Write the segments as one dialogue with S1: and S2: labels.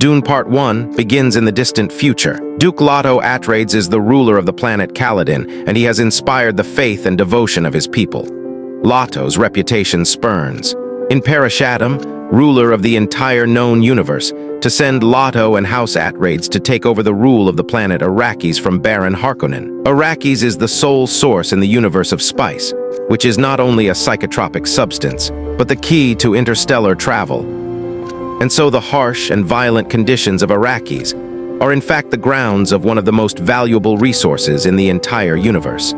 S1: Dune Part 1 begins in the distant future. Duke Leto Atreides is the ruler of the planet Caladan, and he has inspired the faith and devotion of his people. Leto's reputation spurns. In Parashatum, ruler of the entire known universe, to send Leto and House Atreides to take over the rule of the planet Arrakis from Baron Harkonnen. Arrakis is the sole source in the universe of spice, which is not only a psychotropic substance, but the key to interstellar travel. And so the harsh and violent conditions of Arrakis are in fact the grounds of one of the most valuable resources in the entire universe.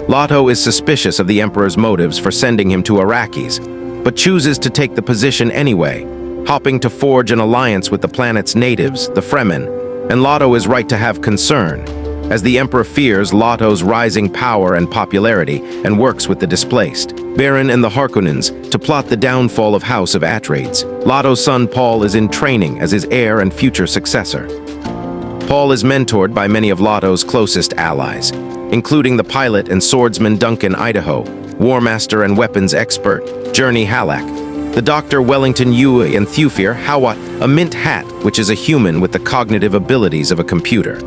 S1: Leto is suspicious of the Emperor's motives for sending him to Arrakis, but chooses to take the position anyway, hoping to forge an alliance with the planet's natives, the Fremen, and Leto is right to have concern, as the Emperor fears Leto's rising power and popularity and works with the displaced. Baron and the Harkonnens to plot the downfall of House of Atreides. Leto's son Paul is in training as his heir and future successor. Paul is mentored by many of Leto's closest allies, including the pilot and swordsman Duncan Idaho, war master and weapons expert Gurney Halleck, the Dr. Wellington Yueh, and Thufir Hawat, a mint hat which is a human with the cognitive abilities of a computer.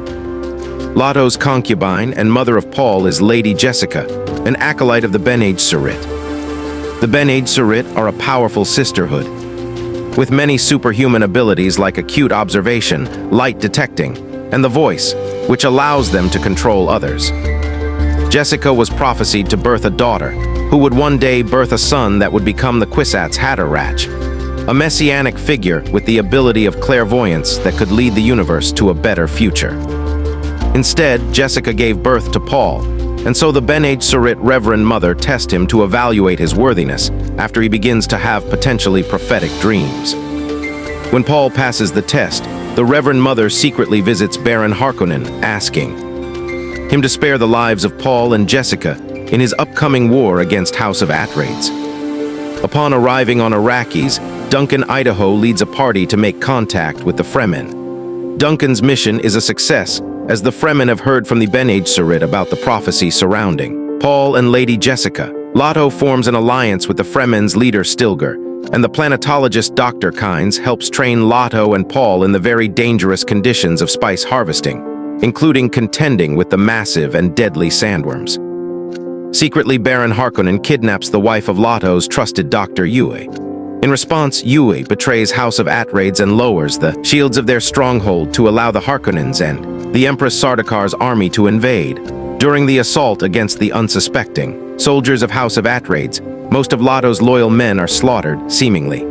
S1: Leto's concubine and mother of Paul is Lady Jessica, an acolyte of the Bene Gesserit. The Bene Gesserit are a powerful sisterhood, with many superhuman abilities like acute observation, light detecting, and the voice, which allows them to control others. Jessica was prophesied to birth a daughter, who would one day birth a son that would become the Kwisatz Haderach, a messianic figure with the ability of clairvoyance that could lead the universe to a better future. Instead, Jessica gave birth to Paul, and so the Bene Gesserit Reverend Mother tests him to evaluate his worthiness after he begins to have potentially prophetic dreams. When Paul passes the test, the Reverend Mother secretly visits Baron Harkonnen, asking him to spare the lives of Paul and Jessica in his upcoming war against House of Atreides. Upon arriving on Arrakis, Duncan Idaho leads a party to make contact with the Fremen. Duncan's mission is a success, as the Fremen have heard from the Bene Gesserit about the prophecy surrounding Paul and Lady Jessica. Leto forms an alliance with the Fremen's leader Stilgar, and the planetologist Dr. Kynes helps train Leto and Paul in the very dangerous conditions of spice harvesting, including contending with the massive and deadly sandworms. Secretly, Baron Harkonnen kidnaps the wife of Leto's trusted Dr. Yueh. In response, Yueh betrays House of Atreides and lowers the shields of their stronghold to allow the Harkonnens and the Empress Sardakar's army to invade. During the assault against the unsuspecting soldiers of House of Atreides, most of Leto's loyal men are slaughtered, seemingly,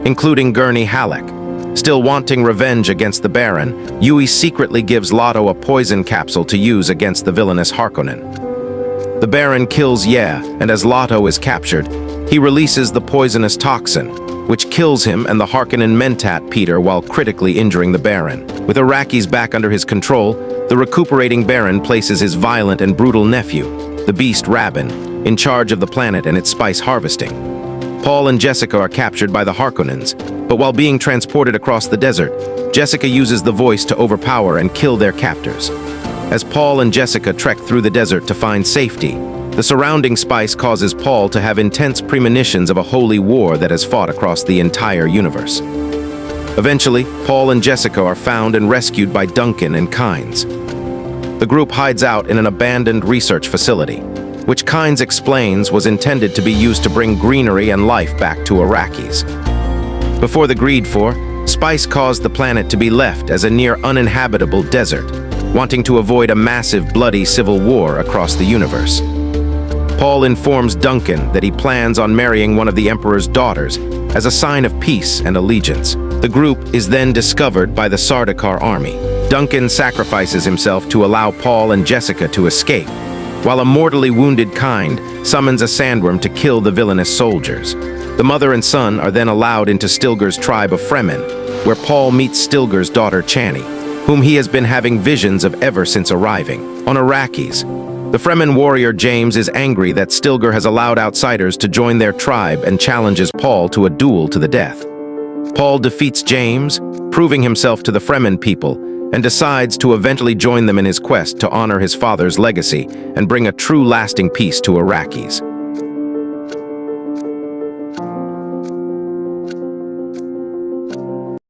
S1: including Gurney Halleck. Still wanting revenge against the Baron, Yueh secretly gives Leto a poison capsule to use against the villainous Harkonnen. The Baron kills Yeh, and as Leto is captured, he releases the poisonous toxin, which kills him and the Harkonnen Mentat Peter while critically injuring the Baron. With Arrakis back under his control, the recuperating Baron places his violent and brutal nephew, the beast Rabban, in charge of the planet and its spice harvesting. Paul and Jessica are captured by the Harkonnens, but while being transported across the desert, Jessica uses the voice to overpower and kill their captors. As Paul and Jessica trek through the desert to find safety, the surrounding spice causes Paul to have intense premonitions of a holy war that has fought across the entire universe. Eventually, Paul and Jessica are found and rescued by Duncan and Kynes. The group hides out in an abandoned research facility, which Kynes explains was intended to be used to bring greenery and life back to Arrakis. Before the greed for, spice caused the planet to be left as a near uninhabitable desert, wanting to avoid a massive bloody civil war across the universe. Paul informs Duncan that he plans on marrying one of the Emperor's daughters as a sign of peace and allegiance. The group is then discovered by the Sardaukar army. Duncan sacrifices himself to allow Paul and Jessica to escape, while a mortally wounded Kind summons a sandworm to kill the villainous soldiers. The mother and son are then allowed into Stilgar's tribe of Fremen, where Paul meets Stilgar's daughter Chani, whom he has been having visions of ever since arriving. On Arrakis, the Fremen warrior James is angry that Stilgar has allowed outsiders to join their tribe and challenges Paul to a duel to the death. Paul defeats James, proving himself to the Fremen people, and decides to eventually join them in his quest to honor his father's legacy and bring a true lasting peace to Arrakis.